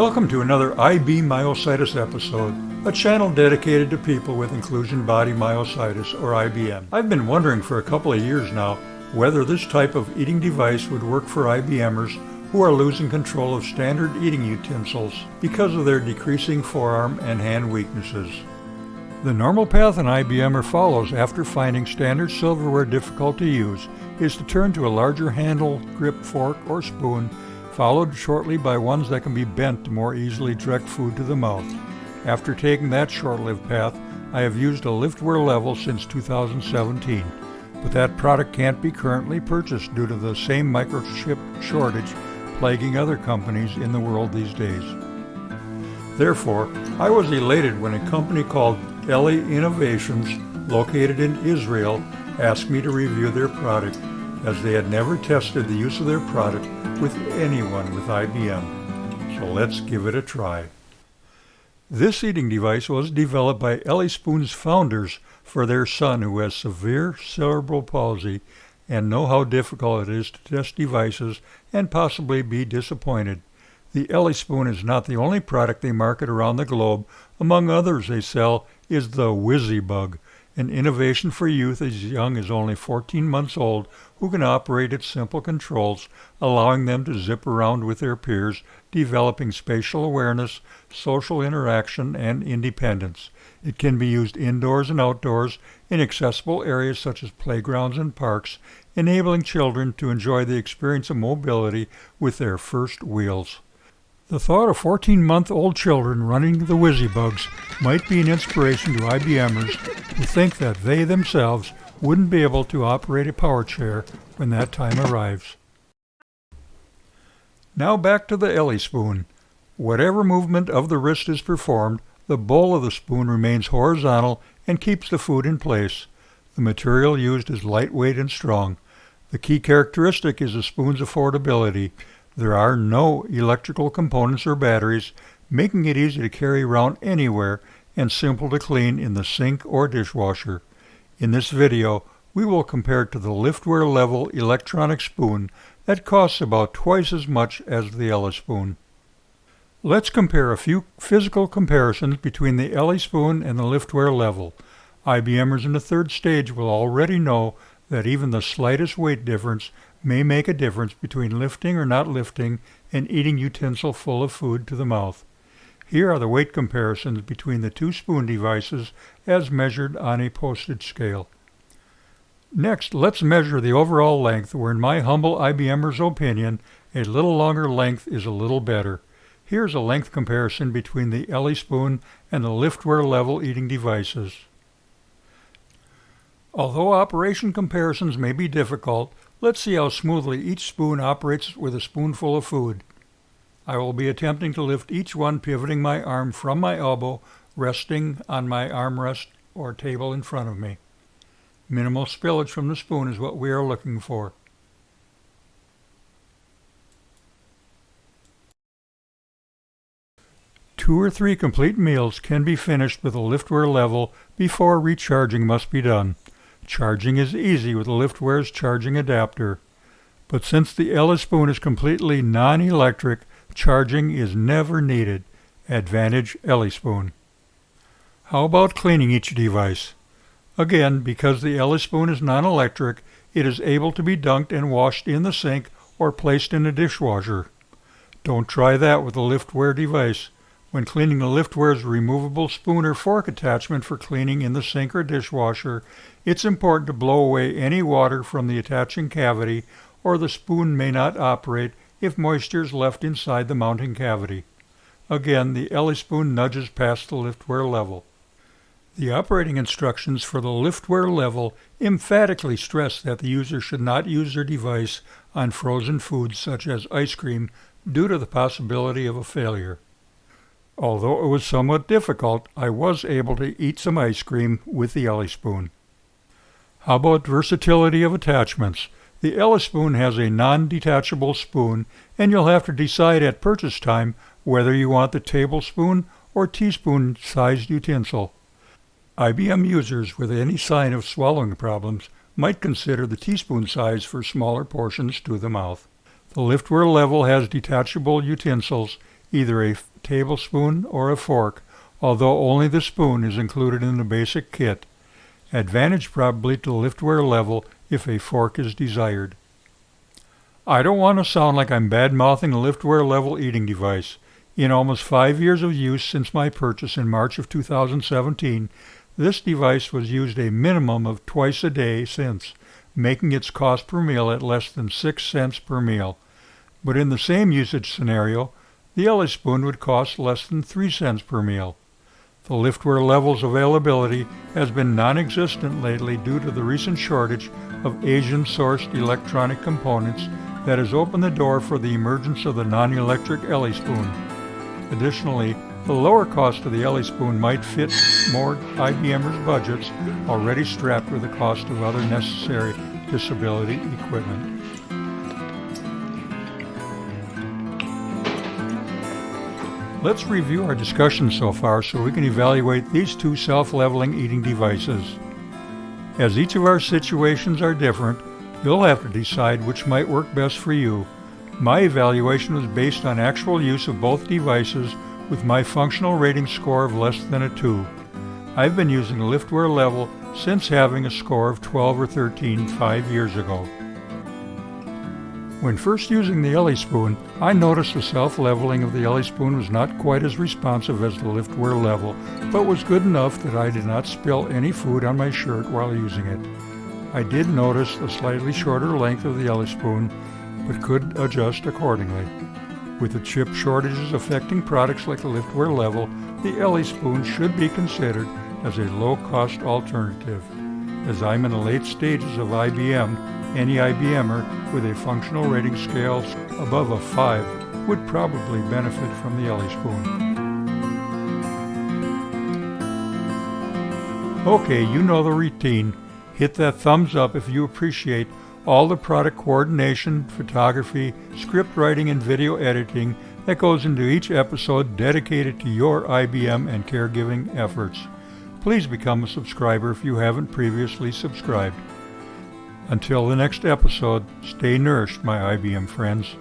Welcome to another IB Myositis episode, a channel dedicated to people with inclusion body myositis, or IBM. I've been wondering for a couple of years now whether this type of eating device would work for IBMers who are losing control of standard eating utensils because of their decreasing forearm and hand weaknesses. The normal path an IBMer follows after finding standard silverware difficult to use is to turn to a larger handle, grip, fork, or spoon, followed shortly by ones that can be bent to more easily direct food to the mouth. After taking that short-lived path, I have used a liftware level since 2017, but that product can't be currently purchased due to the same microchip shortage plaguing other companies in the world these days. Therefore, I was elated when a company called Eli Innovations, located in Israel, asked me to review their product, as they had never tested the use of their product with anyone with IBM. So let's give it a try. This eating device was developed by Elispoon's founders for their son who has severe cerebral palsy and know how difficult it is to test devices and possibly be disappointed. The Elispoon is not the only product they market around the globe. Among others they sell is the WYSIBUG, an innovation for youth as young as only 14 months old who can operate its simple controls, allowing them to zip around with their peers, developing spatial awareness, social interaction, and independence. It can be used indoors and outdoors in accessible areas such as playgrounds and parks, enabling children to enjoy the experience of mobility with their first wheels. The thought of 14-month-old children running the WYSIBUGs might be an inspiration to IBMers who think that they themselves wouldn't be able to operate a power chair when that time arrives. Now back to the Elispoon. Whatever movement of the wrist is performed, the bowl of the spoon remains horizontal and keeps the food in place. The material used is lightweight and strong. The key characteristic is the spoon's affordability. There are no electrical components or batteries, making it easy to carry around anywhere and simple to clean in the sink or dishwasher. In this video, we will compare it to the liftware level electronic spoon that costs about twice as much as the Elispoon. Let's compare a few physical comparisons between the Elispoon and the liftware level. IBMers in the third stage will already know that even the slightest weight difference may make a difference between lifting or not lifting an eating utensil full of food to the mouth. Here are the weight comparisons between the two spoon devices as measured on a postage scale. Next, let's measure the overall length, where in my humble IBMer's opinion, a little longer length is a little better. Here's a length comparison between the Elispoon and the liftware level eating devices. Although operation comparisons may be difficult, let's see how smoothly each spoon operates with a spoonful of food. I will be attempting to lift each one, pivoting my arm from my elbow, resting on my armrest or table in front of me. Minimal spillage from the spoon is what we are looking for. Two or three complete meals can be finished with a liftware level before recharging must be done. Charging is easy with the liftware's charging adapter, but since the Elispoon is completely non-electric, charging is never needed. Advantage Elispoon. How about cleaning each device? Again, because the Elispoon is non-electric, it is able to be dunked and washed in the sink or placed in a dishwasher. Don't try that with a liftware device. When cleaning the liftware's removable spoon or fork attachment for cleaning in the sink or dishwasher, it's important to blow away any water from the attaching cavity, or the spoon may not operate if moisture is left inside the mounting cavity. Again, the Elispoon nudges past the liftware level. The operating instructions for the liftware level emphatically stress that the user should not use their device on frozen foods such as ice cream due to the possibility of a failure. Although it was somewhat difficult, I was able to eat some ice cream with the Elispoon. How about versatility of attachments? The Elispoon has a non-detachable spoon, and you'll have to decide at purchase time whether you want the tablespoon or teaspoon-sized utensil. IBM users with any sign of swallowing problems might consider the teaspoon size for smaller portions to the mouth. The liftware level has detachable utensils, either a tablespoon or a fork, although only the spoon is included in the basic kit. Advantage probably to liftware level if a fork is desired. I don't want to sound like I'm bad-mouthing a liftware level eating device. In almost 5 years of use since my purchase in March of 2017, this device was used a minimum of twice a day since, making its cost per meal at less than 6 cents per meal. But in the same usage scenario, the Elispoon would cost less than 3 cents per meal. The liftware level's availability has been non-existent lately due to the recent shortage of Asian-sourced electronic components that has opened the door for the emergence of the non-electric Elispoon. Additionally, the lower cost of the Elispoon might fit more IBMers' budgets already strapped with the cost of other necessary disability equipment. Let's review our discussion so far so we can evaluate these two self-leveling eating devices. As each of our situations are different, you'll have to decide which might work best for you. My evaluation was based on actual use of both devices with my functional rating score of less than a 2. I've been using liftware level since having a score of 12 or 13 5 years ago. When first using the Elispoon, I noticed the self-leveling of the Elispoon was not quite as responsive as the liftware level, but was good enough that I did not spill any food on my shirt while using it. I did notice the slightly shorter length of the Elispoon, but could adjust accordingly. With the chip shortages affecting products like the liftware level, the Elispoon should be considered as a low-cost alternative. As I'm in the late stages of IBM, any IBMer with a functional rating scale above a 5 would probably benefit from the Elispoon. Okay, you know the routine. Hit that thumbs up if you appreciate all the product coordination, photography, script writing, and video editing that goes into each episode dedicated to your IBM and caregiving efforts. Please become a subscriber if you haven't previously subscribed. Until the next episode, stay nourished, my IBM friends.